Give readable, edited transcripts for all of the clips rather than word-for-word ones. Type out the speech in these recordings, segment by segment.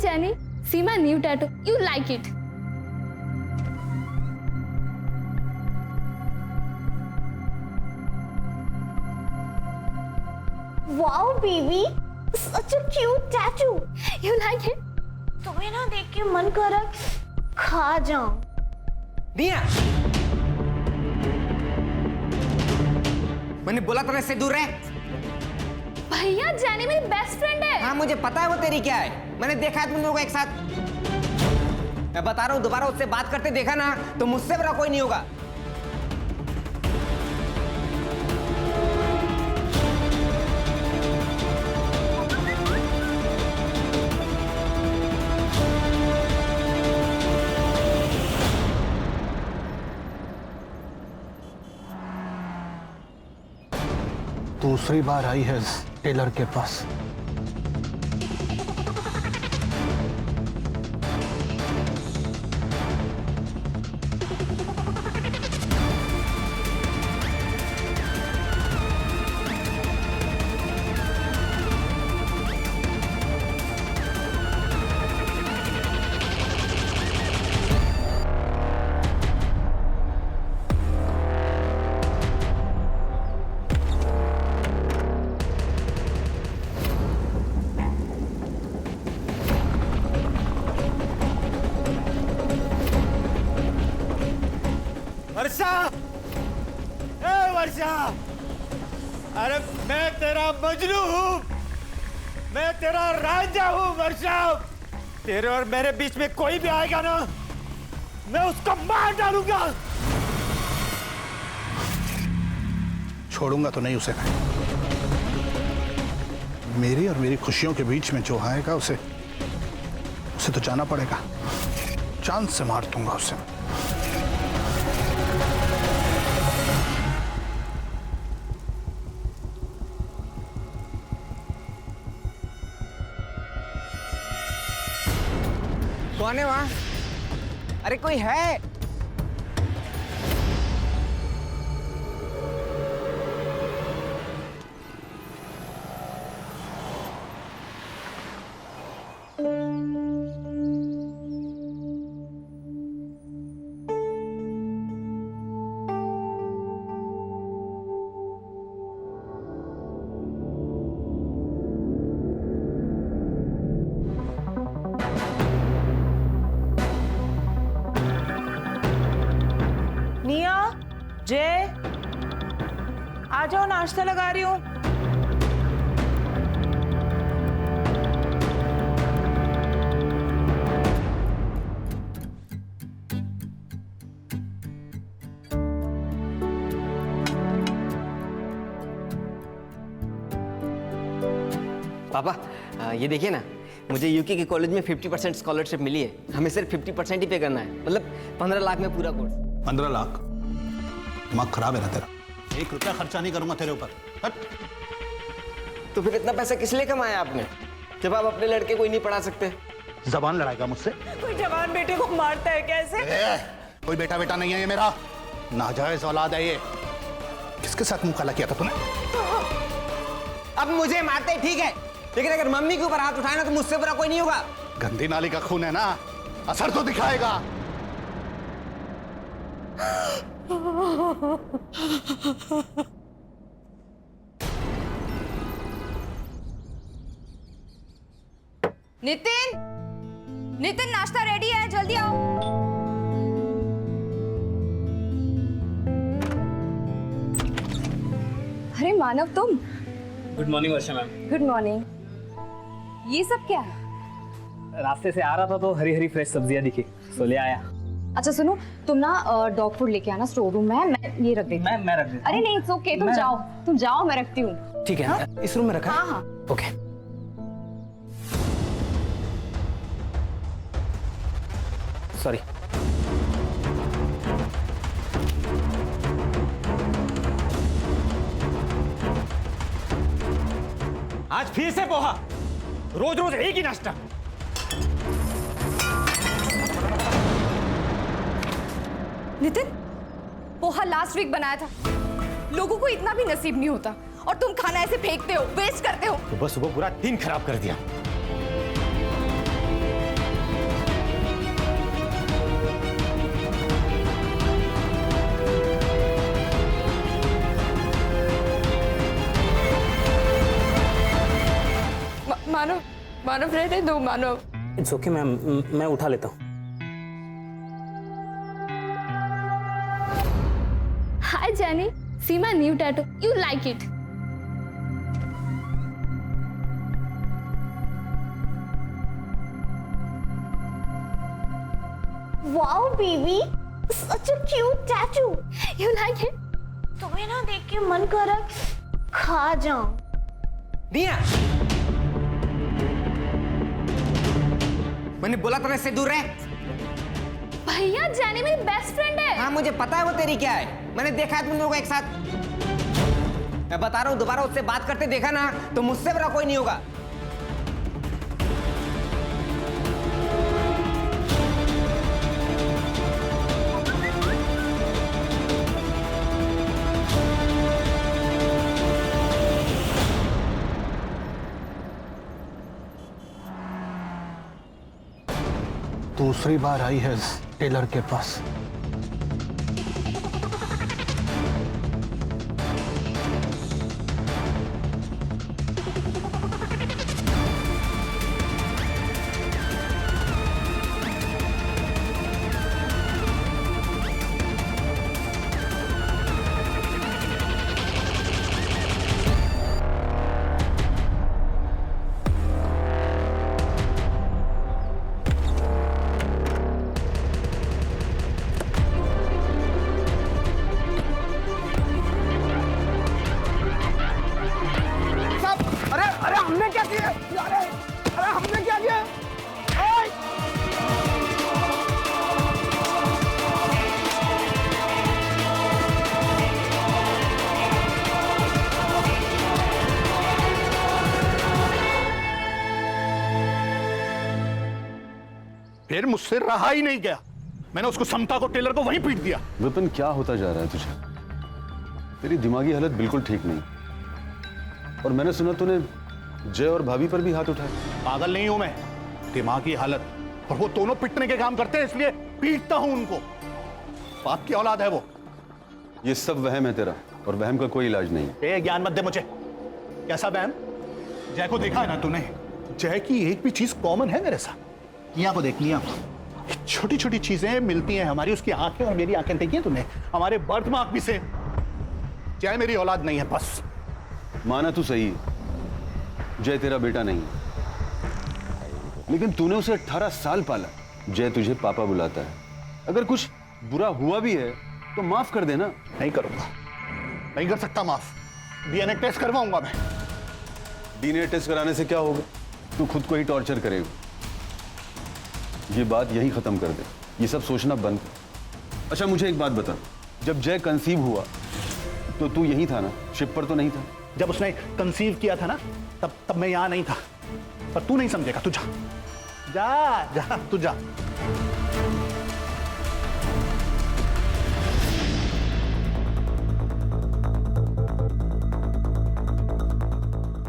Jenny, see my new tattoo. You like it? Wow, baby, such a cute tattoo. You like it? तुम्हें ना देख के मन कर रहा है खा जाऊं। दिया, मैंने बोला था ना इससे दूर रह। भैया जेनी मेरी बेस्ट फ्रेंड है। हाँ मुझे पता है वो तेरी क्या है, मैंने देखा है तुम लोगों को एक साथ। मैं बता रहा हूँ दोबारा उससे बात करते देखा ना तो मुझसे बड़ा कोई नहीं होगा। दूसरी बार आई है टेलर के पास। वर्षा, ए वर्षा, अरे मैं तेरा मजनू हूँ, मैं तेरा राजा हूँ वर्षा। तेरे और मेरे बीच में कोई भी आएगा ना, मैं उसको मार डालूंगा। छोड़ूंगा तो नहीं उसे। मेरी और मेरी खुशियों के बीच में जो आएगा उसे तो जाना पड़ेगा। चांद से मार दूंगा उसे। कौन है वहां? अरे कोई है? निया, जय, आ जाओ, नाश्ता लगा रही हूँ। पापा ये देखिए ना, मुझे यूके के कॉलेज में 50% स्कॉलरशिप मिली है। हमें सिर्फ 50% ही पे करना है, मतलब 15 लाख में पूरा कोर्स। 15 लाख? दिमाग खराब है ना तेरा? 1 रुपया खर्चा नहीं करूंगा तेरे ऊपर। हट। तो फिर इतना पैसा किस लिए कमाया आपने, जब आप अपने लड़के को ही नहीं पढ़ा सकते? जबान लड़ाएगा मुझसे? कोई जवान बेटे को मारता है कैसे? कोई बेटा बेटा नहीं है ये मेरा, नाजायज औलाद है ये। किसके साथ मुंह काला किया था तूने? अब मुझे मारते ठीक है, लेकिन अगर मम्मी के ऊपर हाथ उठाए ना तो मुझसे बुरा कोई नहीं होगा। गंदी नाली का खून है ना, असर तो दिखाएगा। नितिन, नितिन नाश्ता रेडी है, जल्दी आओ। अरे मानव तुम? गुड मॉर्निंग वर्षा मैम। Good morning. ये सब क्या है? रास्ते से आ रहा था तो हरी हरी फ्रेश सब्जियां दिखी, सो ले आया। अच्छा सुनो, तुम ना डॉग फूड लेके आना स्टोर रूम में, मैं ये रख देती हूँ। मैं रख देता हूँ। अरे नहीं, इट्स ओके, तुम जाओ, मैं रखती हूँ। ठीक है, हाँ? इस रूम में रखा है? हाँ हाँ। ओके। सॉरी। आज फिर से पोहा, रोज रोज एक ही नाश्ता। नितिन, पोहा लास्ट वीक बनाया था, लोगों को इतना भी नसीब नहीं होता, और तुम खाना ऐसे फेंकते हो, वेस्ट करते हो। सुबह सुबह पूरा दिन खराब कर दिया। मानव रहने दो मानव। इट्स ओके मैम, मैं उठा लेता हूँ। Hi Jenny, see my new tattoo. You like it? Wow, baby, such a cute tattoo. You like it? तुम्हें ना देख के मन कर रहा है खा जाऊं। निया, मैंने बोला था ना इससे दूर रह। भैया जेनी मेरी बेस्ट फ्रेंड है। हाँ मुझे पता है वो तेरी क्या है, मैंने देखा है तुम लोगों को एक साथ। मैं बता रहा हूँ दोबारा उससे बात करते देखा ना तो मुझसे बड़ा कोई नहीं होगा। दूसरी बार आई है इस टेलर के पास। फिर मुझसे रहा ही नहीं गया, मैंने उसको समता को टेलर को वहीं पीट दिया। विपिन क्या होता जा रहा है तुझे? तेरी दिमागी हालत बिल्कुल ठीक नहीं। और मैंने सुना तूने जय और भाभी पर भी हाथ उठाए। पागल नहीं हूं मैं, दिमागी हालत। और वो दोनों पिटने के काम करते हैं इसलिए पीटता हूं उनको। बाप की औलाद है वो। ये सब वहम है तेरा, और वहम का कोई इलाज नहीं। ए ज्ञान मत दे मुझे। कैसा वहम? जय को देखा है ना तूने? जय की एक भी चीज कॉमन है मेरे साथ। निया को देख लिया, छोटी छोटी चीजें मिलती हैं हमारी, उसकी आंखें और मेरी आंखें देखी हैं तूने? हमारे बर्थ मार्क भी से। जय मेरी औलाद नहीं है बस। माना तू सही, जय तेरा बेटा नहीं, लेकिन तूने उसे 18 साल पाला। जय तुझे पापा बुलाता है। अगर कुछ बुरा हुआ भी है तो माफ कर देना। नहीं करूंगा, नहीं कर सकता माफ। डीएनए टेस्ट करवाऊंगा मैं। डीएनए टेस्ट कराने से क्या होगा? तू खुद को ही टॉर्चर करेगा। ये बात यही खत्म कर दे, ये सब सोचना बंद कर। अच्छा मुझे एक बात बता, जब जय कंसीव हुआ तो तू यही था ना? शिप पर तो नहीं था? जब उसने कंसीव किया था ना, तब मैं यहां नहीं था। पर तू नहीं समझेगा, तू जा जा जा, तू जा।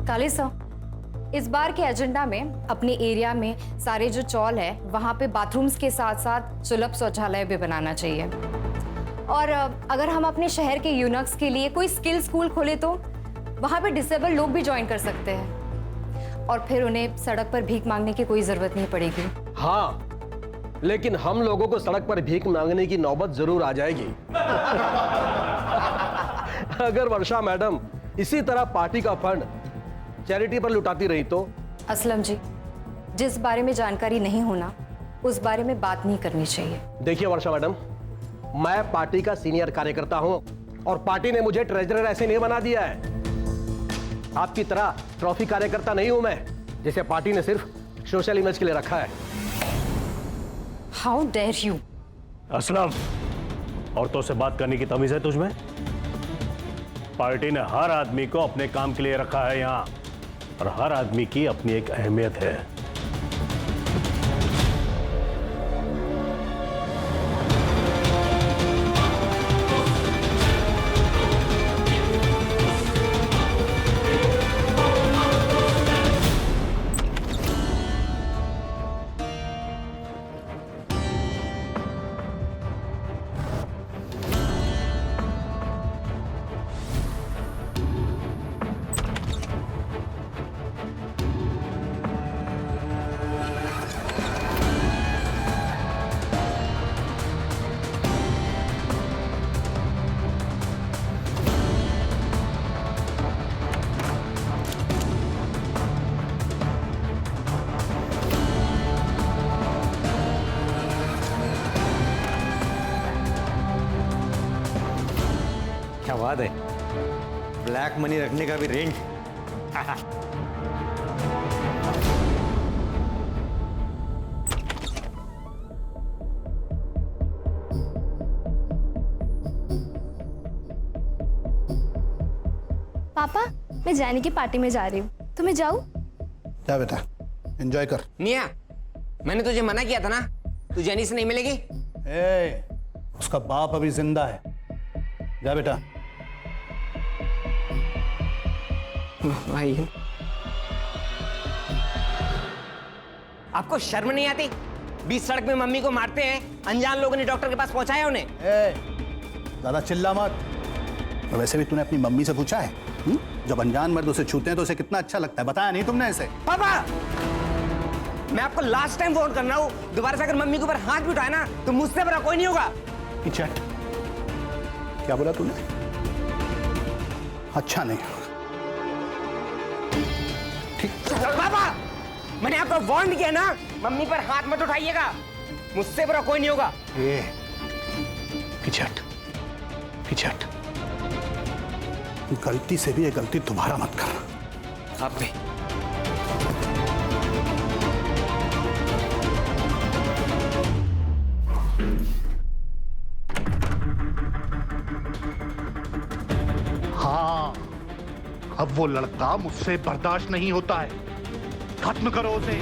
काली साहब, इस बार के एजेंडा में अपने एरिया में सारे जो चौल है वहाँ पे बाथरूम्स के साथ साथ सुलभ शौचालय भी बनाना चाहिए। और अगर हम अपने शहर के यूनक्स के लिए कोई स्किल स्कूल खोले तो वहाँ पे डिसेबल लोग भी ज्वाइन कर सकते हैं, और फिर उन्हें सड़क पर भीख मांगने की कोई जरूरत नहीं पड़ेगी। हाँ, लेकिन हम लोगों को सड़क पर भीख मांगने की नौबत जरूर आ जाएगी। अगर वर्षा मैडम इसी तरह पार्टी का फंड चैरिटी पर लुटाती रही तो? असलम जी, जिस बारे में जानकारी नहीं होना उस बारे में बात नहीं करनी चाहिए। देखिए वर्षा मैडम, मैं पार्टी का सीनियर कार्यकर्ता हूं और पार्टी ने मुझे ट्रेजरर ऐसे नहीं बना दिया है। आपकी तरह ट्रॉफी कार्यकर्ता नहीं हूं मैं, जिसे पार्टी ने सिर्फ सोशल इमेज के लिए रखा है। How dare you! असलम, औरतों से बात करने की तमीज है तुझमें? पार्टी ने हर आदमी को अपने काम के लिए रखा है यहाँ, और हर आदमी की अपनी एक अहमियत है। क्या बात है, ब्लैक मनी रखने का भी रेंट। पापा, मैं जानी की पार्टी में जा रही हूँ, तो मैं जाऊँ? जा बेटा, एंजॉय कर। निया, मैंने तुझे मना किया था ना, तू जेनी से नहीं मिलेगी। ए, उसका बाप अभी जिंदा है, जा बेटा। भाई, आपको शर्म नहीं आती? बीच सड़क में मम्मी को मारते हैं, अनजान लोगों ने डॉक्टर के पास पहुंचाया उन्हें। ज्यादा चिल्ला मत। और वैसे भी तूने अपनी मम्मी से पूछा है जब अनजान मर्द उसे छूते हैं तो उसे कितना अच्छा लगता है? बताया नहीं तुमने इसे? पापा, मैं आपको लास्ट टाइम फोन कर रहा हूं, दोबारा से अगर मम्मी के ऊपर हाथ भी उठाए ना तो मुझसे बड़ा कोई नहीं होगा। चैट, क्या बोला तूने? अच्छा नहीं होगा। ठीक। पापा, मैंने आपको वार्न किया ना, मम्मी पर हाथ मत उठाइएगा, मुझसे बड़ा कोई नहीं होगा। पीछे हट। गलती से भी ये गलती दोबारा मत कर। आप भी। हाँ, अब वो लड़का मुझसे बर्दाश्त नहीं होता है, खत्म करो उसे।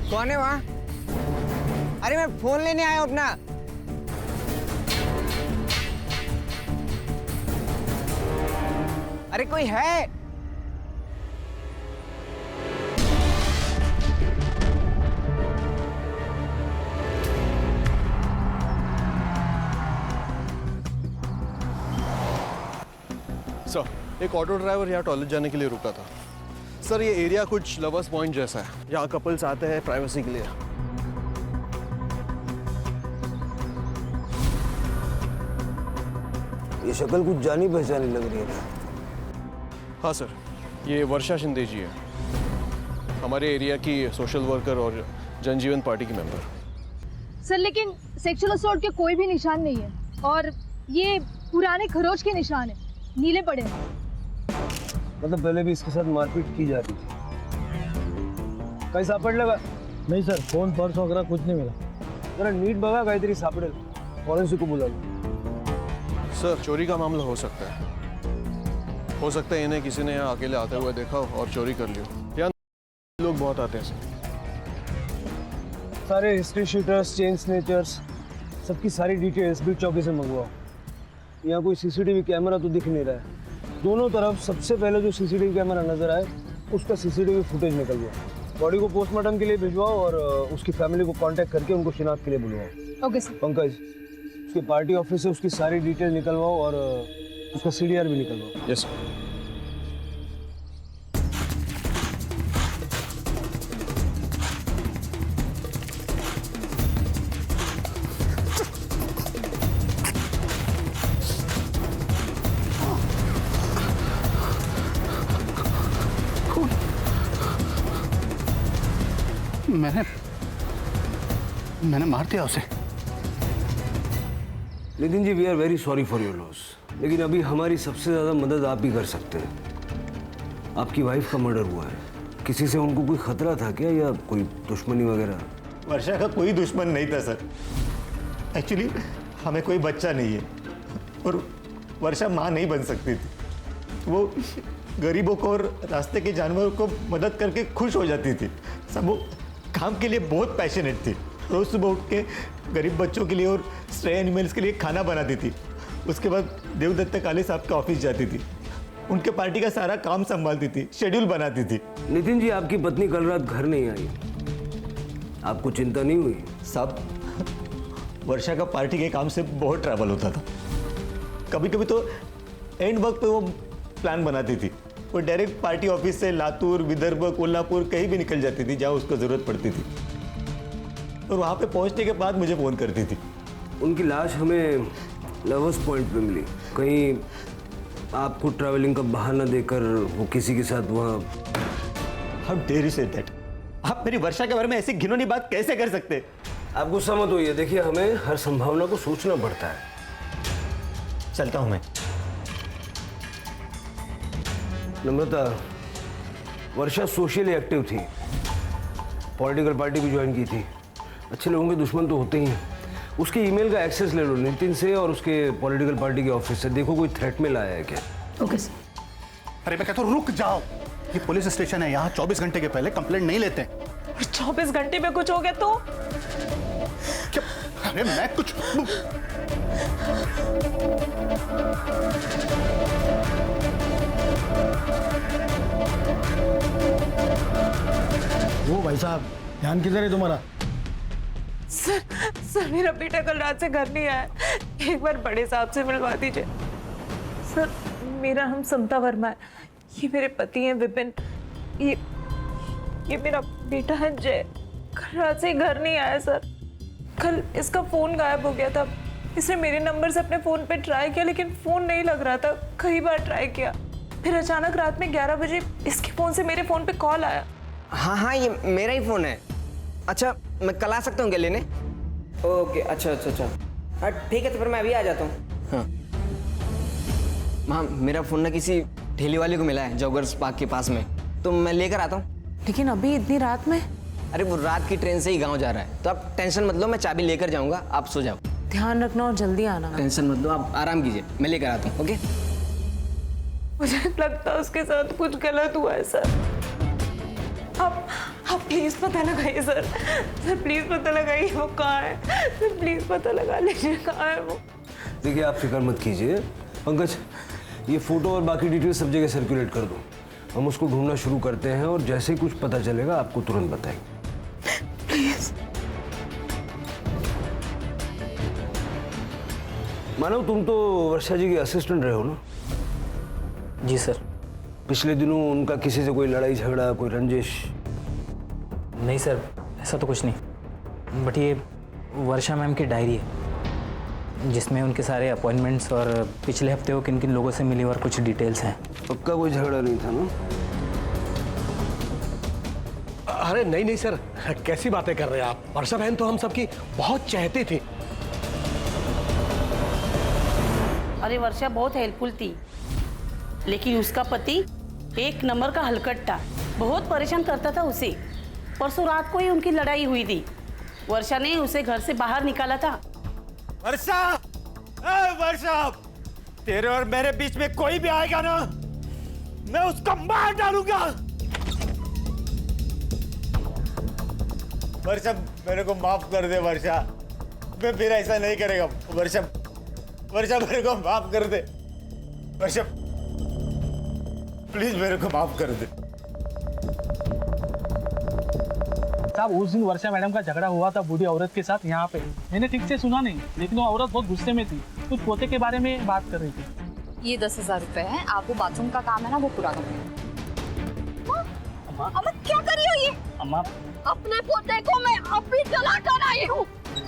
कौन है वहां? अरे मैं फोन लेने आया हूं अपना। अरे कोई है? सर, एक ऑटो ड्राइवर यहाँ टॉयलेट जाने के लिए रुका था। सर, ये एरिया कुछ लवर्स पॉइंट जैसा है, यहाँ कपल्स आते हैं प्राइवेसी के लिए। ये शक्ल कुछ जानी पहचानी लग रही है। हाँ सर, ये वर्षा शिंदे जी है, हमारे एरिया की सोशल वर्कर और जनजीवन पार्टी की मेंबर। सर, लेकिन सेक्सुअल असॉल्ट के कोई भी निशान नहीं है और ये पुराने खरोच के निशान है, नीले पड़े हैं। मतलब पहले भी इसके साथ मारपीट की जा रही थी? कहीं सापड़ लगा? नहीं सर, फोन पर्स वगैरह कुछ नहीं मिला। जरा नीट बगा, काहीतरी सापडेल, फॉरेंसिक को बुला लो। सर, चोरी का मामला हो सकता है। हो सकता है इन्हें किसी ने यहाँ अकेले आते हुए देखा हो और चोरी कर लियो। यहाँ लोग बहुत आते हैं सर। सारे हिस्ट्री शीटर्स, चेन स्नेचर्स, सबकी सारी डिटेल्स बीट चौकी से मंगवाओ। यहाँ कोई सीसीटीवी कैमरा तो दिख नहीं रहा है। दोनों तरफ सबसे पहले जो सीसीटीवी कैमरा नजर आए उसका सीसीटीवी फुटेज निकलवाओ। बॉडी को पोस्टमार्टम के लिए भिजवाओ और उसकी फैमिली को कांटेक्ट करके उनको शिनाख्त के लिए बुलवाओ। Okay sir. पंकज, उसके पार्टी ऑफिस से उसकी सारी डिटेल निकलवाओ और उसका सीडीआर भी निकलवाओ। Yes sir. मैंने मार दिया उसे। Nitin ji, we are very sorry for your loss, लेकिन अभी हमारी सबसे ज़्यादा मदद आप ही कर सकते हैं। आपकी वाइफ का मर्डर हुआ है, किसी से उनको कोई खतरा था क्या या कोई दुश्मनी वगैरह? वर्षा का कोई दुश्मन नहीं था सर। एक्चुअली हमें कोई बच्चा नहीं है और वर्षा माँ नहीं बन सकती थी। वो गरीबों को और रास्ते के जानवरों को मदद करके खुश हो जाती थी। सब वो काम के लिए बहुत पैशनेट थी। रोज सुबह उठ के गरीब बच्चों के लिए और स्ट्रे एनिमल्स के लिए खाना बनाती थी। उसके बाद देवदत्त काले साहब के ऑफिस जाती थी, उनके पार्टी का सारा काम संभालती थी, शेड्यूल बनाती थी। नितिन जी, आपकी पत्नी कल रात घर नहीं आई, आपको चिंता नहीं हुई? साहब, वर्षा का पार्टी के काम से बहुत ट्रैवल होता था। कभी कभी तो एंड वक्त पे वो प्लान बनाती थी। वो डायरेक्ट पार्टी ऑफिस से लातूर, विदर्भ, कोल्हापुर कहीं भी निकल जाती थी जहाँ उसको ज़रूरत पड़ती थी और वहाँ पे पहुँचने के बाद मुझे फ़ोन करती थी। उनकी लाश हमें लवर्स पॉइंट पे मिली। कहीं आपको ट्रैवलिंग का बहाना देकर वो किसी के साथ वहाँ? How dare you say that? आप मेरी वर्षा के बारे में ऐसी घिनौनी बात कैसे कर सकते? आप गुस्सा मत होइए, देखिए हमें हर संभावना को सोचना पड़ता है। चलता हूं मैं। नम्रता, वर्षा सोशली एक्टिव थी, पॉलिटिकल पार्टी भी ज्वाइन की थी। अच्छे लोगों के दुश्मन तो होते ही हैं। उसके ईमेल का एक्सेस ले लो नितिन से और उसके पॉलिटिकल पार्टी के ऑफिस से, देखो कोई थ्रेट मेल आया है क्या। Okay sir. अरे मैं कहता हूँ रुक जाओ, ये पुलिस स्टेशन है, यहाँ 24 घंटे के पहले कंप्लेंट नहीं लेते। 24 घंटे में कुछ हो गया तो? क्या? अरे मैं कुछ वो भाई साहब, ध्यान किधर है तुम्हारा? सर मेरा बेटा कल रात से घर नहीं आया, एक बार बड़े साहब से मिलवा दीजिए। सर मेरा नाम समता वर्मा है, ये मेरे पति हैं विपिन, ये मेरा बेटा है जय। कल रात से घर नहीं आया सर। कल इसका फोन गायब हो गया था, इसने मेरे नंबर से अपने फोन पे ट्राई किया लेकिन फोन नहीं लग रहा था, कई बार ट्राई किया, फिर अचानक रात में 11 बजे इसके फोन से मेरे फोन पे कॉल आया। हाँ, ये मेरा ही फोन है। अच्छा, मैं कल आ सकता हूँ क्या लेने? ओके, अच्छा। हाँ ठीक है, तो फिर मैं अभी आ जाता हूँ। हाँ हाँ, मेरा फ़ोन ना किसी ठेली वाले को मिला है जॉगर्स पार्क के पास में, तो मैं लेकर आता हूँ। लेकिन अभी इतनी रात में? अरे वो रात की ट्रेन से ही गांव जा रहा है, तो आप टेंशन मत लो, मैं चाबी लेकर जाऊंगा, आप सो जाओ। ध्यान रखना और जल्दी आना। टेंशन मत लो, आप आराम कीजिए, मैं लेकर आता हूँ। ओके? मुझे लगता है उसके साथ कुछ गलत हुआ है सर। आप प्लीज पता लगाइए सर प्लीज पता लगाइए वो कहाँ है, सर प्लीज पता लगा लीजिए कहाँ है वो। देखिए आप फिक्र मत कीजिए पंकज, ये फोटो और बाकी डिटेल सब जगह सर्कुलेट कर दो, हम उसको ढूंढना शुरू करते हैं और जैसे ही कुछ पता चलेगा आपको तुरंत बताएंगे। प्लीज। मानव, तुम तो वर्षा जी के असिस्टेंट रहे हो ना? जी सर। पिछले दिनों उनका किसी से कोई लड़ाई झगड़ा, कोई रंजिश? नहीं सर, ऐसा तो कुछ नहीं, बट ये वर्षा मैम की डायरी है जिसमें उनके सारे अपॉइंटमेंट्स और पिछले हफ्ते वो किन किन लोगों से मिली और कुछ डिटेल्स हैं। पक्का कोई झगड़ा नहीं था ना? अरे नहीं सर, कैसी बातें कर रहे हैं आप? वर्षा बहन तो हम सबकी बहुत चाहती थी। अरे वर्षा बहुत हेल्पफुल थी, लेकिन उसका पति एक नंबर का हलकट था, बहुत परेशान करता था उसे। परसों रात को ही उनकी लड़ाई हुई थी, वर्षा ने उसे घर से बाहर निकाला था। वर्षा, वर्षा, तेरे और मेरे बीच में कोई भी आएगा ना, मैं उसको मार डालूंगा। वर्षा, मेरे को माफ कर दे वर्षा, मैं फिर ऐसा नहीं करेगा। वर्षा, मेरे को माफ कर दे वर्षा, प्लीज मेरे को माफ कर दे। साहब उस दिन वर्षा मैडम का झगड़ा हुआ था बूढ़ी औरत के साथ यहाँ पे, मैंने ठीक से सुना नहीं, लेकिन वो औरत बहुत गुस्से में थी, कुछ पोते के बारे में बात कर रही थी। ये 10,000 रुपए है, आप वो बाथरूम का काम है ना वो पूरा करो। अम्मा क्या कर रही हो ये? अम्मा, अपने पोते को मैं अभी जला कर आई हूँ,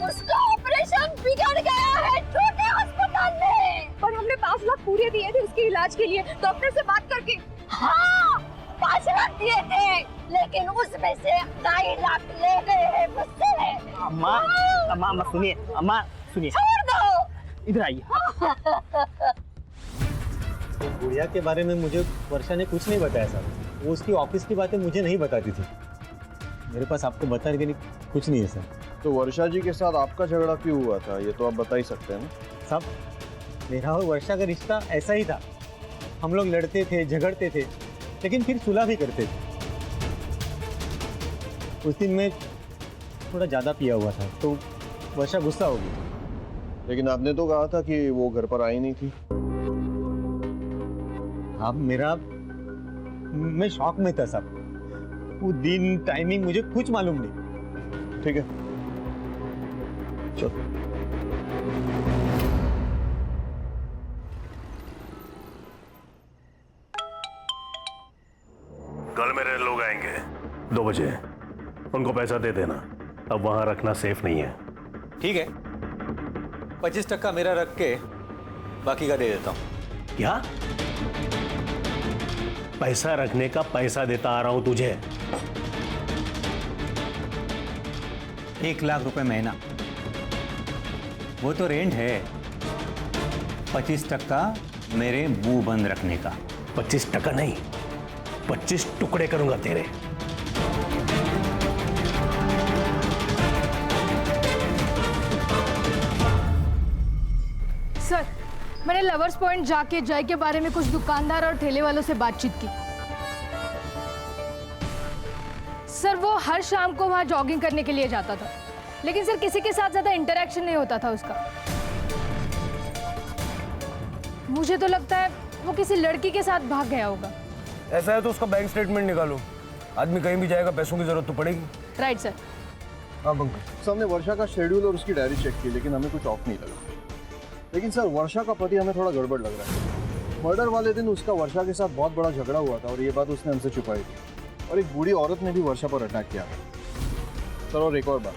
उसका ऑपरेशन बिगड़ गया है छोटे अस्पताल में, पर हमने 5 लाख पूरे दिए थे उसके इलाज के लिए, डॉक्टर से बात करके। हाँ 5 लाख दिए थे, लेकिन उसमें से 2.5 लाख ले गए हैं मुझसे। अम्मा सुनिए, अम्मा सुनिए, छोड़ दो, इधर आइए। गुड़िया के बारे में मुझे वर्षा ने कुछ नहीं बताया सर, वो उसकी ऑफिस की बातें मुझे नहीं बताती थी, मेरे पास आपको बताने के लिए कुछ नहीं है सर। तो वर्षा जी के साथ आपका झगड़ा क्यों हुआ था, ये तो आप बता ही सकते हैं ना? साहब मेरा और वर्षा का रिश्ता ऐसा ही था, हम लोग लड़ते थे, झगड़ते थे, लेकिन फिर सुलह भी करते थे। उस दिन मैं थोड़ा ज़्यादा पिया हुआ था तो वर्षा गुस्सा हो गई। लेकिन आपने तो कहा था कि वो घर पर आई नहीं थी। अब मैं शॉक में था साहब, वो दिन टाइमिंग मुझे कुछ मालूम नहीं। ठीक है चल। कल मेरे लोग आएंगे 2 बजे, उनको पैसा दे देना, अब वहां रखना सेफ नहीं है। ठीक है, 25% मेरा रख के बाकी का दे देता हूँ। क्या? पैसा रखने का पैसा देता आ रहा हूं तुझे, 1 लाख रुपए महीना। वो तो रेंट है, 25% मेरे मुंह बंद रखने का। 25% नहीं, 25 टुकड़े करूंगा तेरे। सर, मैंने लवर्स पॉइंट जाके जय के बारे में कुछ दुकानदार और ठेले वालों से बातचीत की। सर, वो हर शाम को वहाँ जॉगिंग करने के लिए जाता था, लेकिन सर किसी के साथ ज़्यादा इंटरेक्शन नहीं होता था उसका। मुझे तो लगता है वो किसी लड़की के साथ भाग गया होगा। ऐसा है तो उसका बैंक स्टेटमेंट निकालो, आदमी कहीं भी जाएगा पैसों की जरूरत तो पड़ेगी। Right sir. हाँ पंकज, सर हमने वर्षा का शेड्यूल और उसकी डायरी चेक की, लेकिन हमें कुछ ऑफ नहीं लगा। लेकिन सर वर्षा का पति हमें थोड़ा गड़बड़ लग रहा है। मर्डर वाले दिन उसका वर्षा के साथ बहुत बड़ा झगड़ा हुआ था और ये बात उसने हमसे छुपाई थी, और एक बूढ़ी औरत ने भी वर्षा पर अटैक किया था। सर और एक और बात,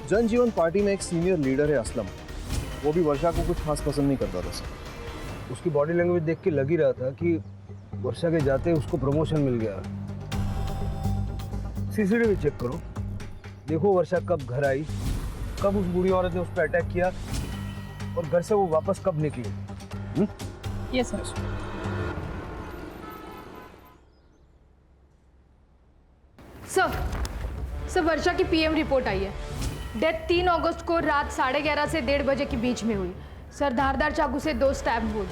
जनजीवन पार्टी में एक सीनियर लीडर है असलम, वो भी वर्षा को कुछ खास पसंद नहीं करता था सर। उसकी बॉडी लैंग्वेज देख के लग ही रहा था कि वर्षा के जाते उसको प्रमोशन मिल गया। सीसीटीवी चेक करो, देखो वर्षा कब घर आई, कब उस बूढ़ी औरत ने उस पर अटैक किया और घर से वो वापस कब निकली। Yes sir. सर, वर्षा की पीएम रिपोर्ट आई है। डेथ 3 अगस्त को रात 11:30 से 1:30 बजे के बीच में हुई। सर, धारदार चाकू से 2 stab wound.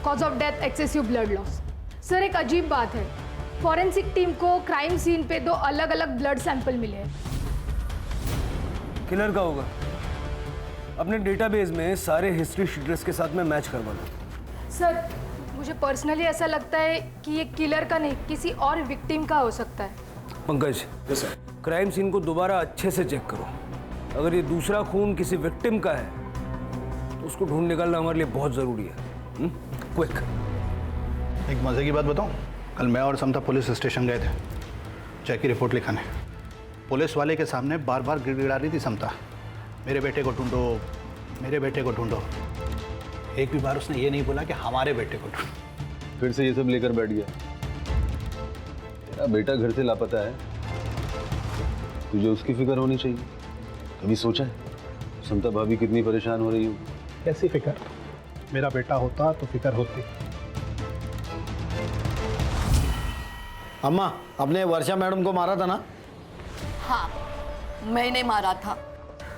Cause of death excessive blood loss. Sir, एक अजीब बात है, फॉरेंसिक टीम को क्राइम सीन पे 2 अलग-अलग ब्लड सैंपल मिले हैं। किलर का होगा, अपने डेटाबेस में सारे हिस्ट्री शीटर्स के साथ में मैच करवा लो। सर, मुझे पर्सनली ऐसा लगता है कि ये किलर का नहीं, किसी और विक्टिम का हो सकता है। पंकज, क्राइम सीन को दोबारा अच्छे से चेक करो। अगर ये दूसरा खून किसी विक्टिम का है तो उसको ढूंढ निकालना हमारे लिए बहुत जरूरी है। क्विक। एक मजे की बात बताऊं, कल मैं और समता पुलिस स्टेशन गए थे जय की रिपोर्ट लिखाने। पुलिस वाले के सामने बार बार गिड़गिड़ा रही थी समता, मेरे बेटे को ढूंढो, मेरे बेटे को ढूंढो। एक भी बार उसने ये नहीं बोला कि हमारे बेटे को ढूंढो। फिर से ये सब लेकर बैठ गया। तेरा बेटा घर से लापता है, तुझे उसकी फिक्र होनी चाहिए। कभी सोचा है समता भाभी कितनी परेशान हो रही हो? कैसी फिक्र? मेरा बेटा होता तो फिक्र होती। अम्मा, आपने वर्षा मैडम को मारा था ना? हाँ, मैंने मारा था।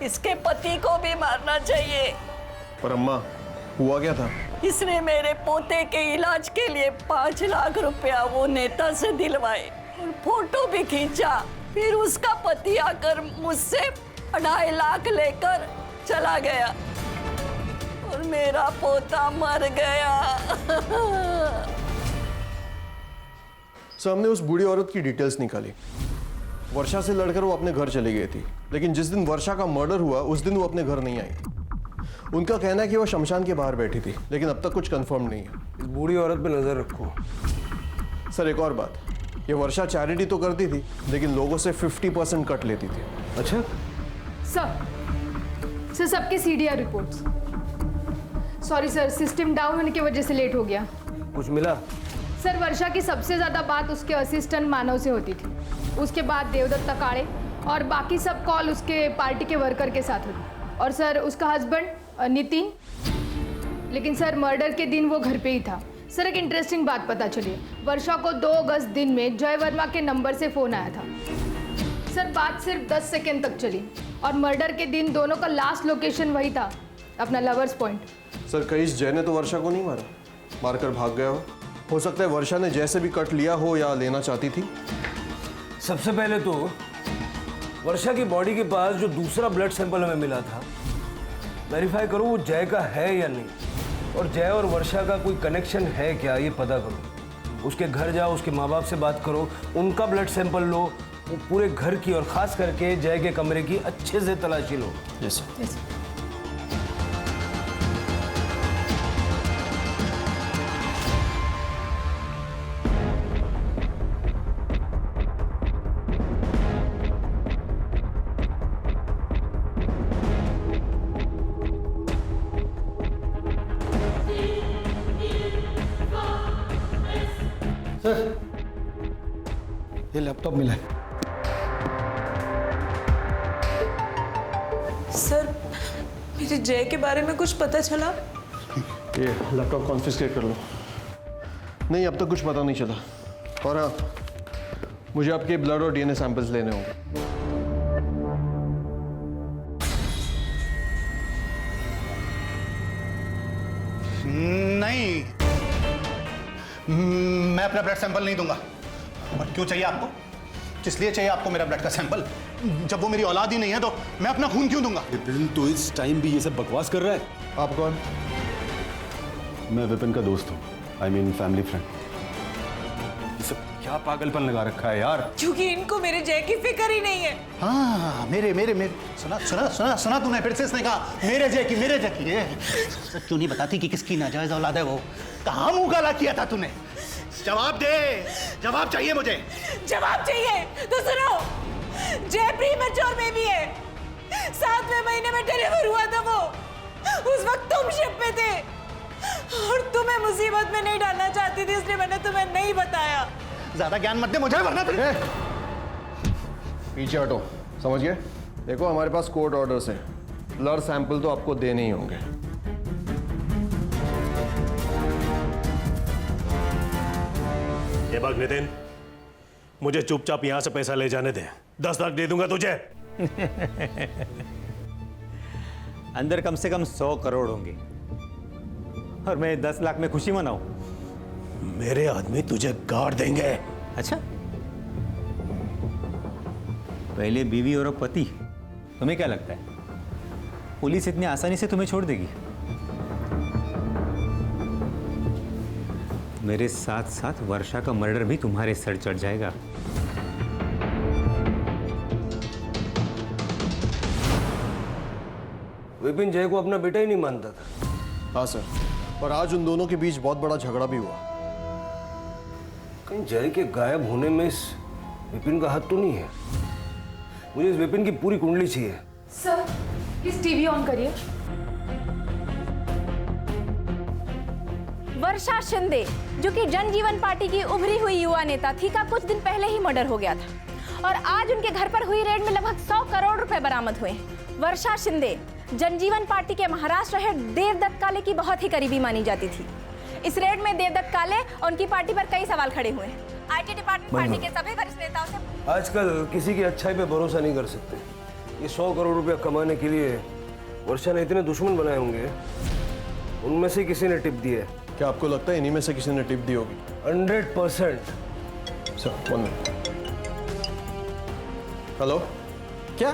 इसके पति को भी मारना चाहिए। पर अम्मा, हुआ क्या था? इसने मेरे पोते के इलाज के लिए 5 लाख रुपया वो नेता से दिलवाए और फोटो भी खींचा। फिर उसका पति आकर मुझसे 2.5 लाख लेकर चला गया और मेरा पोता मर गया। सर, हमने उस बूढ़ी औरत की डिटेल्स निकाली। वर्षा से लड़कर वो अपने घर चली गई थी, लेकिन जिस दिन वर्षा का मर्डर हुआ उस दिन वो अपने घर नहीं आई। उनका कहना है कि वो शमशान के बाहर बैठी थी, लेकिन अब तक कुछ कंफर्म नहीं है। इस बूढ़ी औरत पे नजर रखो। सर, एक और बात, ये वर्षा चैरिटी तो करती थी, लेकिन लोगों से 50% कट लेती थी। अच्छा सर, सबके CDR reports. Sorry sir, system down होने की वजह से लेट हो गया। कुछ मिला? सर, वर्षा की सबसे ज़्यादा बात उसके असिस्टेंट मानव से होती थी, उसके बाद देवदत्त तकाड़े और बाकी सब कॉल उसके पार्टी के वर्कर के साथ हुई। और सर, उसका हस्बैंड नितिन, लेकिन सर मर्डर के दिन वो घर पे ही था। सर, एक इंटरेस्टिंग बात पता चली, वर्षा को 2 अगस्त दिन में जय वर्मा के नंबर से फ़ोन आया था। सर, बात सिर्फ 10 सेकेंड तक चली और मर्डर के दिन दोनों का लास्ट लोकेशन वही था, अपना लवर्स पॉइंट। सर, कहीं जय ने तो वर्षा को नहीं मारा, मारकर भाग गया हो सकता है वर्षा ने जैसे भी कट लिया हो या लेना चाहती थी। सबसे पहले तो वर्षा की बॉडी के पास जो दूसरा ब्लड सैंपल हमें मिला था, वेरीफाई करो वो जय का है या नहीं, और जय और वर्षा का कोई कनेक्शन है क्या ये पता करो। उसके घर जाओ, उसके माँ बाप से बात करो, उनका ब्लड सैंपल लो, वो पूरे घर की और खास करके जय के कमरे की अच्छे से तलाशी लो। Yes sir. सर, ये लैपटॉप मिला है। सर मेरे जय के बारे में कुछ पता चला? ये लैपटॉप कॉन्फिस्केट कर लो। नहीं, अब तक कुछ पता नहीं चला। और हाँ, मुझे आपके ब्लड और डीएनए सैंपल्स लेने होंगे। नहीं, मैं अपना ब्लड सैंपल नहीं दूंगा। और क्यों चाहिए आपको? किस लिए चाहिए आपको मेरा ब्लड का सैंपल? जब वो मेरी औलाद ही नहीं है तो मैं अपना खून क्यों दूंगा? विपिन तो इस टाइम भी ये सब बकवास कर रहा है। आप कौन? मैं विपिन का दोस्त हूँ, आई मीन फैमिली फ्रेंड। ये सब क्या पागलपन लगा रखा है यार? क्योंकि इनको मेरे जय की फिक्र ही नहीं है। हाँ, मेरे सुना तूने? फिर से इसने कहा मेरे जय की। ये सच क्यों नहीं बताती कि किसकी नाजायज औलाद है वो? कहाँ मुंह काला किया था तूने? जवाब दे, जवाब चाहिए मुझे। जवाब चाहिए तो सुनो, जय प्रीमैच्योर बेबी है। 7वें महीने में डिलीवर हुआ था वो। उस वक्त तुम शिप पे थे और तुम्हें मुसीबत में नहीं डालना चाहती थी, इसलिए मैंने तुम्हें नहीं बताया। ज्यादा ज्ञान मत दे मुझे, वरना तेरे पीछे हटो, समझ गए? देखो, हमारे पास कोर्ट ऑर्डर्स हैं। ब्लड सैंपल तो आपको देने ही होंगे। ये बात नितिन, मुझे चुपचाप यहां से पैसा ले जाने दे। 10 लाख दे दूंगा तुझे। अंदर कम से कम 100 करोड़ होंगे और मैं 10 लाख में खुशी मनाऊं? मेरे आदमी तुझे गाड़ देंगे। अच्छा, पहले बीवी और अब पति। तुम्हें क्या लगता है पुलिस इतनी आसानी से तुम्हें छोड़ देगी? मेरे साथ साथ वर्षा का मर्डर भी तुम्हारे सर चढ़ जाएगा। विपिन जय को अपना बेटा ही नहीं मानता था। हाँ सर, पर आज उन दोनों के बीच बहुत बड़ा झगड़ा भी हुआ। कहीं जय के गायब होने में इस विपिन का हाथ तो नहीं है? मुझे इस विपिन की पूरी कुंडली चाहिए। सर प्लीज टीवी ऑन करिए। वर्षा शिंदे, जो कि जनजीवन पार्टी की उभरी हुई युवा नेता थी, का कुछ दिन पहले ही मर्डर हो गया था और आज उनके घर पर हुई रेड में लगभग 100 करोड़ रुपए बरामद हुए। वर्षा शिंदे जनजीवन पार्टी के महाराष्ट्र हेड देवदत्त काले की बहुत ही करीबी मानी जाती थी। इस रेड में देवदत्त काले और उनकी पार्टी पर कई सवाल खड़े हुए हैं। आईटी डिपार्टमेंट पार्टी के सभी वरिष्ठ नेताओं से आजकल किसी की अच्छाई पे भरोसा नहीं कर सकते। ये 100 करोड़ रुपया कमाने के लिए वर्षा ने इतने दुश्मन बनाए होंगे, उनमें से किसी ने टिप दी है। क्या आपको लगता है इन्हीं में से किसी ने टिप दी होगी? 100%। Sir, 1 minute. हेलो, क्या?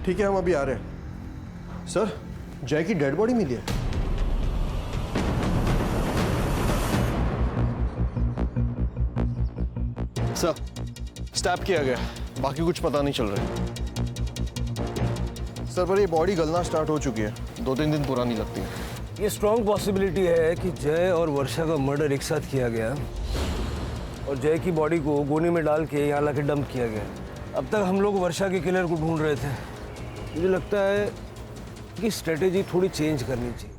ठीक है, हम अभी आ रहे हैं। सर, जय की डेड बॉडी मिली है। सर, स्टैब किया गया, बाकी कुछ पता नहीं चल रहा है। सर, पर ये बॉडी गलना स्टार्ट हो चुकी है, 2-3 दिन पुरानी लगती है। ये स्ट्रॉन्ग पॉसिबिलिटी है कि जय और वर्षा का मर्डर एक साथ किया गया और जय की बॉडी को गोनी में डाल के यहाँ लाके डंप किया गया। अब तक हम लोग वर्षा के किलर को ढूंढ रहे थे। मुझे लगता है कि स्ट्रेटेजी थोड़ी चेंज करनी चाहिए।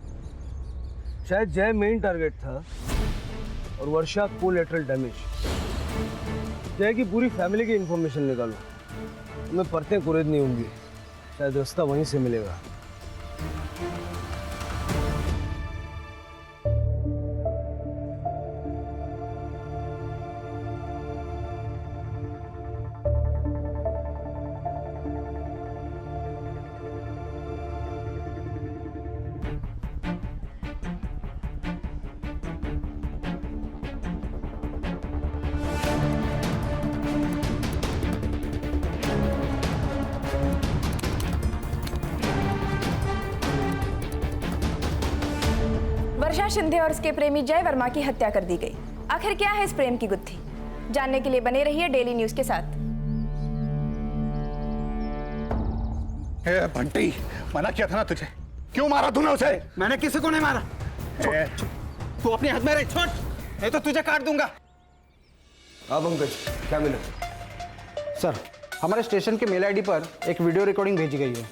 शायद जय मेन टारगेट था और वर्षा कोलैटरल डैमेज। जय की पूरी फैमिली की इंफॉर्मेशन निकालो, मैं परतें कुरेदनी होंगी, शायद रास्ता वहीं से मिलेगा। वर्षा शिंदे और उसके प्रेमी जय वर्मा की हत्या कर दी गई। आखिर क्या है इस प्रेम की गुत्थी? जानने के लिए बने रहिए डेली न्यूज के साथ। बंटी, मना किया था ना तुझे। क्यों मारा तूने उसे? मैंने किसी को नहीं मारा। तू अपने हाथ में रख, छोड़, नहीं तो तुझे काट दूंगा। हाँ पंकज, क्या मिला? सर, हमारे स्टेशन के मेल आईडी पर एक वीडियो रिकॉर्डिंग भेजी गई है।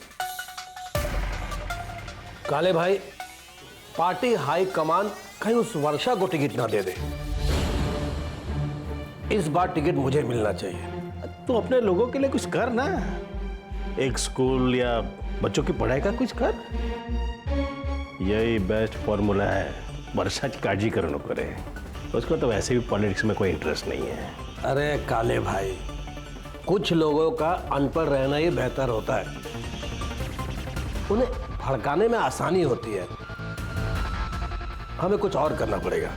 काले भाई, पार्टी हाई कमान कहीं उस वर्षा को टिकट ना दे दे। इस बार टिकट मुझे मिलना चाहिए। तू अपने लोगों के लिए कुछ कर ना। एक स्कूल या बच्चों की पढ़ाई का कुछ कर। यही बेस्ट फॉर्मूला है वर्षा की काळजी करो नको रे। उसको तो वैसे भी पॉलिटिक्स में कोई इंटरेस्ट नहीं है। अरे काले भाई, कुछ लोगों का अनपढ़ रहना ही बेहतर होता है, उन्हें भड़काने में आसानी होती है। हमें कुछ और करना पड़ेगा।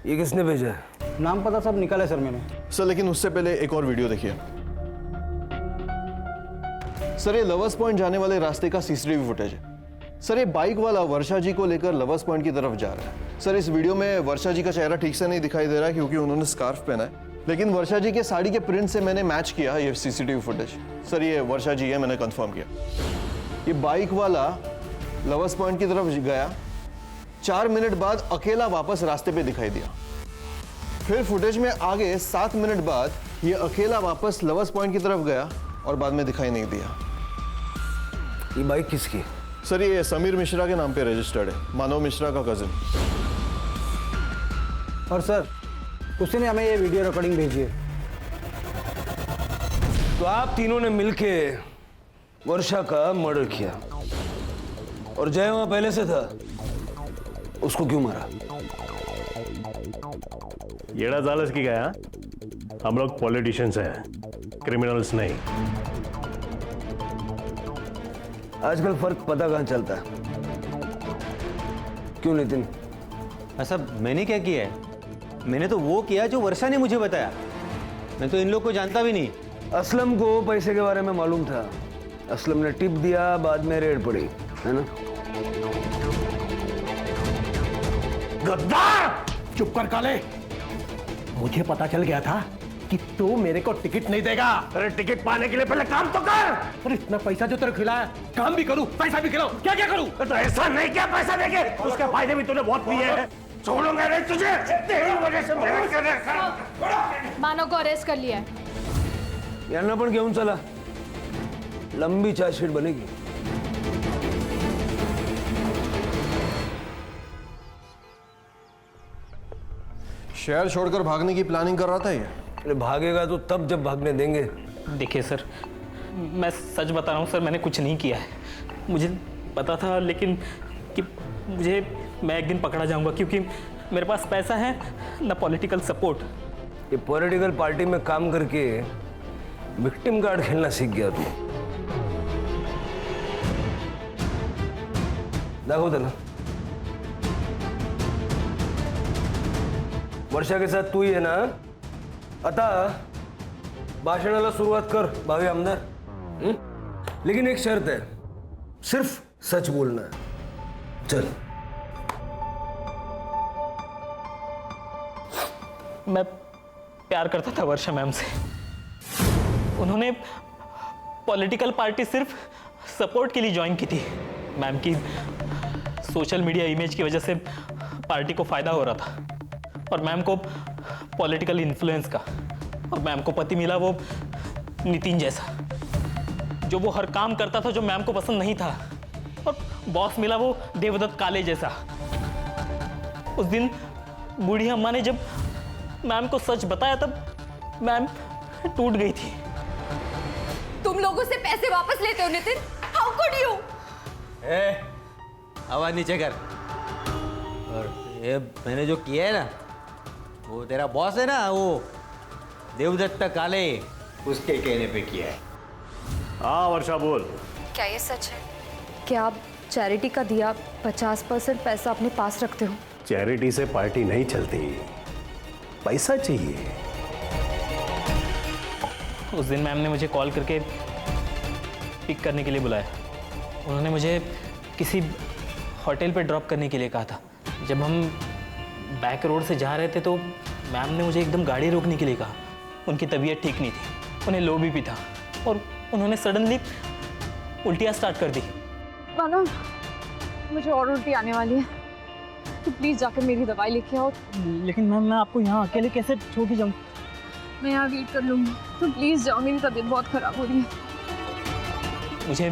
ये किसने भेजा है? नाम पता सब निकाला है सर मैंने। सर लेकिन उससे पहले एक और वीडियो देखिए। सर ये लवर्स पॉइंट जाने वाले रास्ते का सीसीटीवी फुटेज है। सर ये बाइक वाला वर्षा जी को लेकर लवर्स पॉइंट की तरफ जा रहा है। सर इस वीडियो में वर्षा जी का चेहरा ठीक से नहीं दिखाई दे रहा है क्योंकि उन्होंने स्कार्फ पहना है, लेकिन वर्षा जी के साड़ी के प्रिंट से मैंने मैच किया ये सीसीटीवी फुटेज। सर ये वर्षा जी है, मैंने कंफर्म किया। ये बाइक वाला लवर्स पॉइंट की तरफ गया, 4 मिनट बाद अकेला वापस रास्ते पे दिखाई दिया। फिर फुटेज में आगे 7 मिनट बाद ये अकेला वापस लवर्स पॉइंट की तरफ गया और बाद में दिखाई नहीं दिया। ये बाइक किसकी? सर ये समीर मिश्रा के नाम पे रजिस्टर्ड है, मानव मिश्रा का कजिन। और सर उसने हमें ये वीडियो रिकॉर्डिंग भेजी है। तो आप तीनों ने मिलके वर्षा का मर्डर किया और जय वहां पहले से था, उसको क्यों मारा? येड़ा जालस की गया। हम लोग पॉलिटिशियंस हैं, क्रिमिनल्स नहीं। आजकल फर्क पता कहां चलता है? क्यों नितिन? ऐसा मैंने क्या किया है? मैंने तो वो किया जो वर्षा ने मुझे बताया। मैं तो इन लोग को जानता भी नहीं। असलम को पैसे के बारे में मालूम था, असलम ने टिप दिया, बाद में रेड पड़ी, है ना? गद्दार! चुप कर काले। मुझे पता चल गया था कि तू मेरे को टिकट नहीं देगा। अरे टिकट पाने के लिए पहले काम तो कर। अरे इतना पैसा जो तेरे खिलाया, काम भी करूं, पैसा भी खिलाऊं, क्या क्या करूं? तो ऐसा नहीं क्या पैसा देके, उसके फायदे भी तूने बहुत लिए हैं। छोड़ूंगा नहीं तुझे, तेरी वजह से मेरे मानव को अरेस्ट कर लिया है। यांना पण घेऊन चला, लंबी चार्जशीट बनेगी। शहर छोड़कर भागने की प्लानिंग कर रहा था ये। अरे भागेगा तो तब जब भागने देंगे। देखिए सर, मैं सच बता रहा हूँ सर, मैंने कुछ नहीं किया है। मुझे पता था लेकिन कि मैं एक दिन पकड़ा जाऊंगा क्योंकि मेरे पास पैसा है ना पॉलिटिकल सपोर्ट। ये पॉलिटिकल पार्टी में काम करके विक्टिम कार्ड खेलना सीख गया तू। दाखव त्याला। वर्षा के साथ तू ही है ना? आता भाषणाला सुरुवात कर भावी आमदार। लेकिन एक शर्त है, सिर्फ सच बोलना है। चल। मैं प्यार करता था वर्षा मैम से। उन्होंने पॉलिटिकल पार्टी सिर्फ सपोर्ट के लिए ज्वाइन की थी। मैम की सोशल मीडिया इमेज की वजह से पार्टी को फायदा हो रहा था और मैम को पॉलिटिकल इन्फ्लुएंस का। और मैम को पति मिला वो नितिन जैसा, जो वो हर काम करता था जो मैम को पसंद नहीं था। और बॉस मिला वो देवदत्त काले जैसा। उस दिन बूढ़ी अम्मा ने जब मैम को सच बताया तब मैम टूट गई थी। तुम लोगों से पैसे वापस लेते हो नितिन? How could you? आवाज नीचे कर। और ये मैंने जो किया है ना, वो तेरा बॉस है ना, वो देवदत्त काले, उसके कहने पे किया है। हाँ वर्षा बोल। क्या ये सच है कि आप चैरिटी का दिया 50% पैसा अपने पास रखते हो? चैरिटी से पार्टी नहीं चलती, पैसा चाहिए। उस दिन मैम ने मुझे कॉल करके पिक करने के लिए बुलाया। उन्होंने मुझे किसी होटल पे ड्रॉप करने के लिए कहा था। जब हम बैक रोड से जा रहे थे तो मैम ने मुझे एकदम गाड़ी रोकने के लिए कहा। उनकी तबीयत ठीक नहीं थी, उन्हें लो बीपी था और उन्होंने सडनली उल्टियाँ स्टार्ट कर दी। मानो मुझे और उल्टी आने वाली है, तो प्लीज जाकर मेरी दवाई लेके आओ। लेकिन मैम मैं आपको यहाँ अकेले कैसे छोड़ के जाऊँ? मैं यहाँ वेट कर लूँगी, तो प्लीज जाओ, मेरी तबीयत बहुत खराब हो रही है। मुझे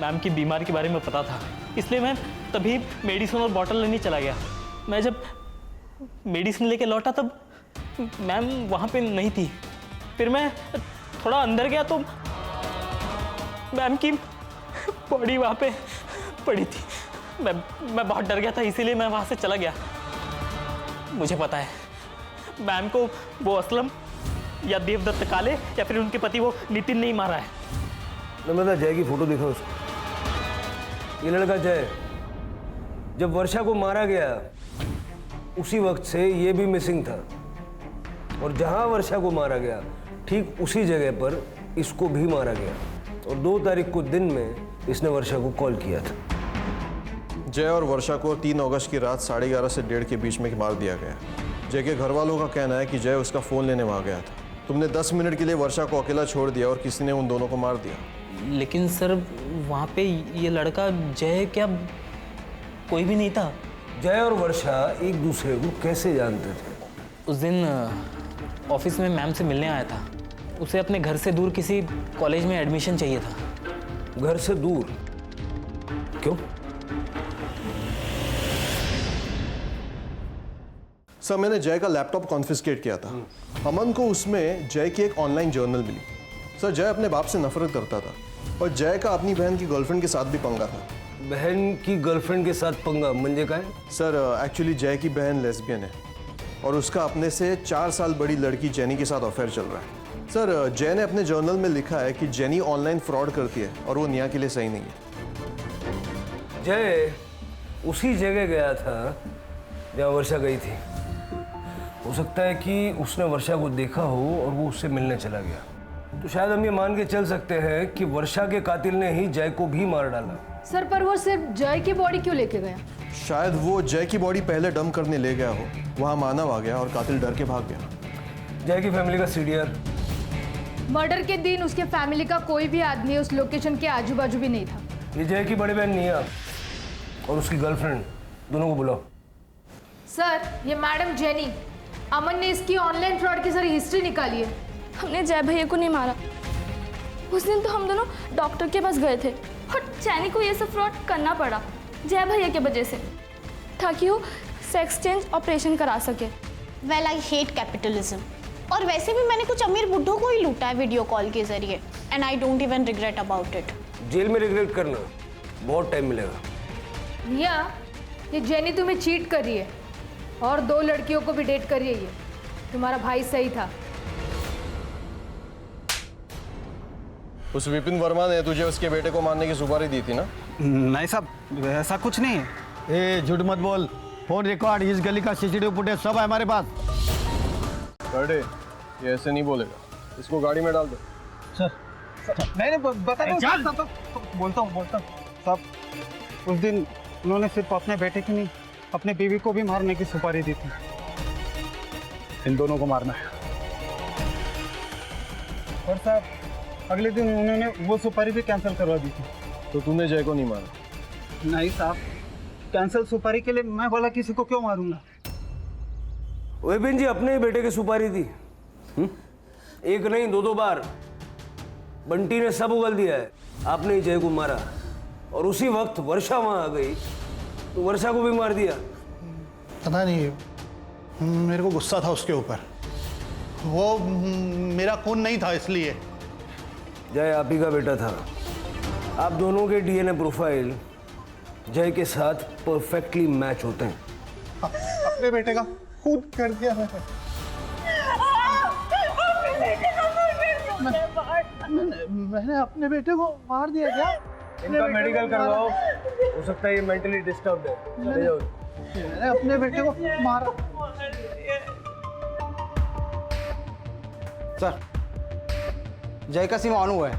मैम की बीमारी के बारे में पता था, इसलिए मैं तभी मेडिसिन और बॉटल लेने चला गया। मैं जब मेडिसिन लेके लौटा तब मैम वहाँ पे नहीं थी। फिर मैं थोड़ा अंदर गया तो मैम की बॉडी वहाँ पे पड़ी थी। मैं बहुत डर गया था, इसीलिए मैं वहाँ से चला गया। मुझे पता है मैम को वो असलम या देवदत्त काले या फिर उनके पति वो नितिन नहीं मारा है। मैं जय की फोटो देखा उसको। ये लड़का जय जब वर्षा को मारा गया उसी वक्त से ये भी मिसिंग था, और जहां वर्षा को मारा गया ठीक उसी जगह पर इसको भी मारा गया, और 2 तारीख को दिन में इसने वर्षा को कॉल किया था। जय और वर्षा को 3 अगस्त की रात 11:30 से 1:30 के बीच में मार दिया गया। जय के घर वालों का कहना है कि जय उसका फ़ोन लेने वहाँ गया था। तुमने 10 मिनट के लिए वर्षा को अकेला छोड़ दिया और किसी ने उन दोनों को मार दिया। लेकिन सर वहाँ पे ये लड़का जय क्या कोई भी नहीं था। जय और वर्षा एक दूसरे को कैसे जानते थे? उस दिन ऑफिस में मैम से मिलने आया था। उसे अपने घर से दूर किसी कॉलेज में एडमिशन चाहिए था। घर से दूर? क्यों? सर मैंने जय का लैपटॉप कॉन्फिस्केट किया था। अमन को उसमें जय की एक ऑनलाइन जर्नल मिली। सर जय अपने बाप से नफरत करता था और जय का अपनी बहन की गर्लफ्रेंड के साथ भी पंगा था। बहन की गर्लफ्रेंड के साथ पंगा म्हणजे काय? सर एक्चुअली जय की बहन लेस्बियन है और उसका अपने से 4 साल बड़ी लड़की जेनी के साथ अफेयर चल रहा है। सर जय ने अपने जर्नल में लिखा है कि जेनी ऑनलाइन फ्रॉड करती है और वो निया के लिए सही नहीं है। जय उसी जगह गया था जहाँ वर्षा गई थी। हो सकता है कि उसने वर्षा को देखा हो और वो उससे मिलने चला गया। तो शायद हम ये मान के चल सकते हैं कि वर्षा के कातिल ने ही जय को भी मार डाला। सर पर वो सिर्फ जय की बॉडी क्यों लेके गया? शायद वो जय की बॉडी पहले डंप करने ले गया हो, वहाँ मानव आ गया और कातिल डर के भाग गया। जय की फैमिली का सीडीआर? मर्डर के दिन उसके फैमिली का कोई भी आदमी उस लोकेशन के आजू बाजू भी नहीं था। ये जय की बड़ी बहन निया और उसकी गर्लफ्रेंड, दोनों को बुलाओ। सर ये मैडम जेनी, अमन ने इसकी ऑनलाइन फ्रॉड की सारी हिस्ट्री निकाली है। हमने जय भैया को नहीं मारा। उस दिन तो हम दोनों डॉक्टर के पास गए थे और चैनी को ये सब फ्रॉड करना पड़ा जय भैया के वजह से, ताकि वो सेक्स चेंज ऑपरेशन करा सके। Well I hate capitalism. और वैसे भी मैंने कुछ अमीर बुड्ढों को ही लूटा है वीडियो कॉल के जरिए, and I don't even regret about it. Jail में रिग्रेट करना बहुत टाइम मिलेगा। निया, ये जेनी तुम्हें चीट कर रही है और 2 लड़कियों को भी डेट कर रही है। ये तुम्हारा भाई सही था। उस विपिन वर्मा ने तुझे उसके बेटे को मारने की सुपारी दी थी ना? नहीं साहब, ऐसा कुछ नहीं है। ए झूठ मत बोल। फोन रिकॉर्ड, इस गली का सीसीटीवी फुटेज सब है हमारे पास। बर्डे ये ऐसे नहीं बोलेगा, इसको गाड़ी में डाल दो। सर नहीं बता दो। बोलता हूँ साहब, उस दिन उन्होंने सिर्फ अपने बेटे की नहीं अपने बीवी को भी मारने की सुपारी दी थी। इन दोनों को मारना है। और साहब अगले दिन उन्होंने वो सुपारी भी कैंसिल करवा दी थी। तो तूने जय को नहीं मारा? नहीं साहब, कैंसिल सुपारी के लिए मैं बोला किसी को क्यों मारूंगा। विपिन जी अपने ही बेटे की सुपारी दी। एक नहीं 2 बार बंटी ने सब उगल दिया है। आपने ही जय को मारा और उसी वक्त वर्षा वहां आ गई तो वर्षा को भी मार दिया। पता नहीं, मेरे को गुस्सा था उसके ऊपर। वो मेरा खून नहीं था इसलिए। जय आप ही का बेटा था। आप दोनों के डीएनए प्रोफाइल जय के साथ परफेक्टली मैच होते हैं। अपने बेटे का खून कर दिया मैंने अपने बेटे को मार दिया क्या? इनका मेडिकल करवाओ, हो सकता है ये मेंटली डिस्टर्ब्ड है। ले जाओ। मैंने अपने बेटे को मारा। सर जय का सिम ऑन हुआ है।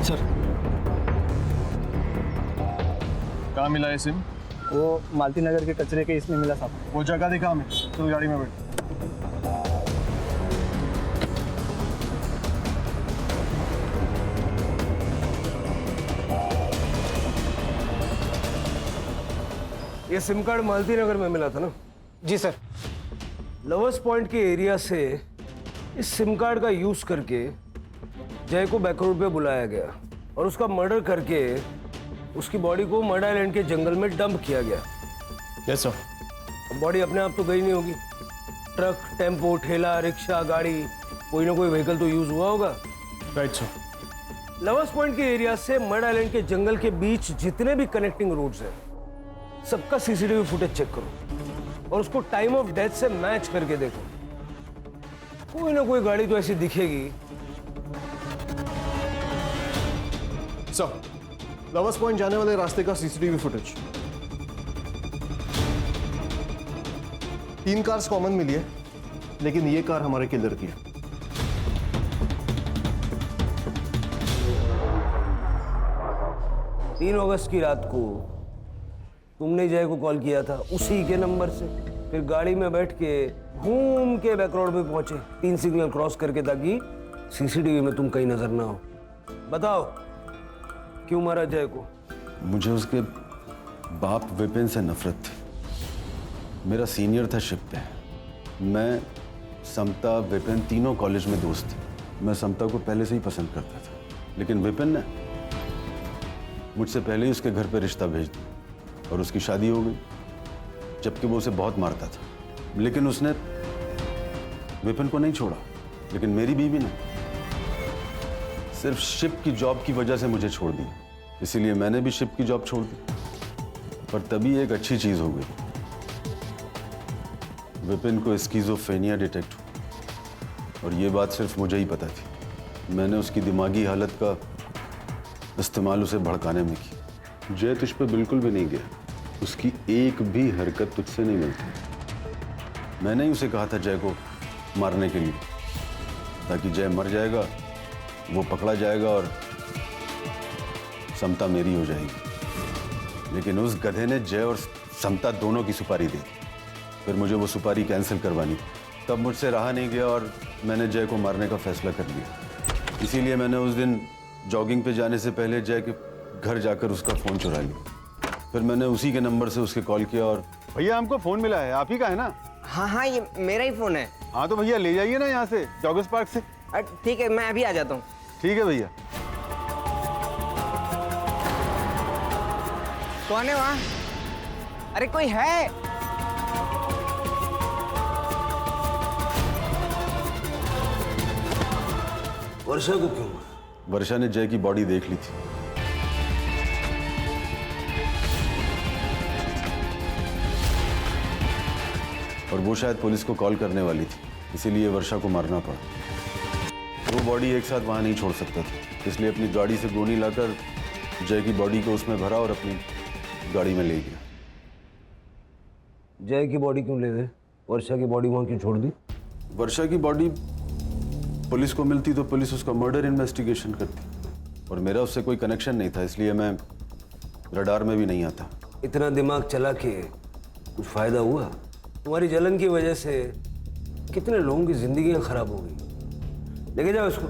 सर कहाँ मिला ये सिम? वो मालती नगर के कचरे के इसमें मिला साहब। वो जगह दिखा हमें। चलो गाड़ी में बैठ। ये सिम कार्ड मालती नगर में मिला था ना? जी सर। लवर्स पॉइंट के एरिया से इस सिम कार्ड का यूज करके जय को बैकरोड पे बुलाया गया और उसका मर्डर करके उसकी बॉडी को मर्डर आइलैंड के जंगल में डंप किया गया। Yes sir. बॉडी अपने आप तो गई नहीं होगी, ट्रक, टेम्पो, ठेला, रिक्शा, गाड़ी, कोई ना कोई व्हीकल तो यूज हुआ होगा। Right sir. लवर्स पॉइंट के एरिया से मर्डर आइलैंड के जंगल के बीच जितने भी कनेक्टिंग रोड्स हैं सबका सीसीटीवी फुटेज चेक करो और उसको टाइम ऑफ डेथ से मैच करके देखो। कोई ना कोई गाड़ी तो ऐसी दिखेगी। सर, लवर्स पॉइंट जाने वाले रास्ते का सीसीटीवी फुटेज 3 कार्स कॉमन मिली है, लेकिन ये कार हमारे किलर की है। 3 अगस्त की रात को तुमने जय को कॉल किया था उसी के नंबर से, फिर गाड़ी में बैठ के घूम के बैक रोड पे पहुंचे 3 सिग्नल क्रॉस करके, ताकि सीसीटीवी में तुम कहीं नजर ना हो। बताओ क्यों मारा जय को? मुझे उसके बाप विपिन से नफरत थी। मेरा सीनियर था शिप पे। मैं, समता, विपिन तीनों कॉलेज में दोस्त थे। मैं समता को पहले से ही पसंद करता था, लेकिन विपिन ने मुझसे पहले ही उसके घर पे रिश्ता भेज दिया और उसकी शादी हो गई, जबकि वो उसे बहुत मारता था। लेकिन उसने विपिन को नहीं छोड़ा, लेकिन मेरी बीवी ने सिर्फ शिप की जॉब की वजह से मुझे छोड़ दिया। इसीलिए मैंने भी शिप की जॉब छोड़ दी। पर तभी एक अच्छी चीज हो गई, विपिन को स्किज़ोफ्रेनिया डिटेक्ट हुआ और ये बात सिर्फ मुझे ही पता थी। मैंने उसकी दिमागी हालत का इस्तेमाल उसे भड़काने में की। जय तुझ पे बिल्कुल भी नहीं गया, उसकी एक भी हरकत तुझसे नहीं मिलती। मैंने ही उसे कहा था जय को मारने के लिए, ताकि जय मर जाएगा, वो पकड़ा जाएगा और समता मेरी हो जाएगी। लेकिन उस गधे ने जय और समता दोनों की सुपारी दी। फिर मुझे वो सुपारी कैंसिल करवानी, तब मुझसे रहा नहीं गया और मैंने जय को मारने का फैसला कर लिया। इसीलिए मैंने उस दिन जॉगिंग पे जाने से पहले जय के घर जाकर उसका फ़ोन चुरा लिया। फिर मैंने उसी के नंबर से उसके कॉल किया और भैया हमको फ़ोन मिला है, आप ही का है ना? हाँ हाँ, ये मेरा ही फ़ोन है। हाँ तो भैया ले जाइए ना यहाँ से, जॉगर्स पार्क से। ठीक है, मैं अभी आ जाता हूँ। ठीक है भैया। कौन है वहाँ? अरे कोई है? वर्षा को क्यों? वर्षा ने जय की बॉडी देख ली थी। और वो शायद पुलिस को कॉल करने वाली थी, इसीलिए वर्षा को मारना पड़ा। वो बॉडी एक साथ वहां नहीं छोड़ सकता था, इसलिए अपनी गाड़ी से गोनी लाकर जय की बॉडी को उसमें भरा और अपनी गाड़ी में ले गया। जय की बॉडी क्यों ले गए? वर्षा की बॉडी वहां क्यों छोड़ दी? वर्षा की बॉडी पुलिस को मिलती तो पुलिस उसका मर्डर इन्वेस्टिगेशन करती, और मेरा उससे कोई कनेक्शन नहीं था, इसलिए मैं रडार में भी नहीं आता। इतना दिमाग चला के कुछ फायदा हुआ? तुम्हारी जलन की वजह से कितने लोगों की जिंदगियां खराब हो गई। लेके जाओ इसको।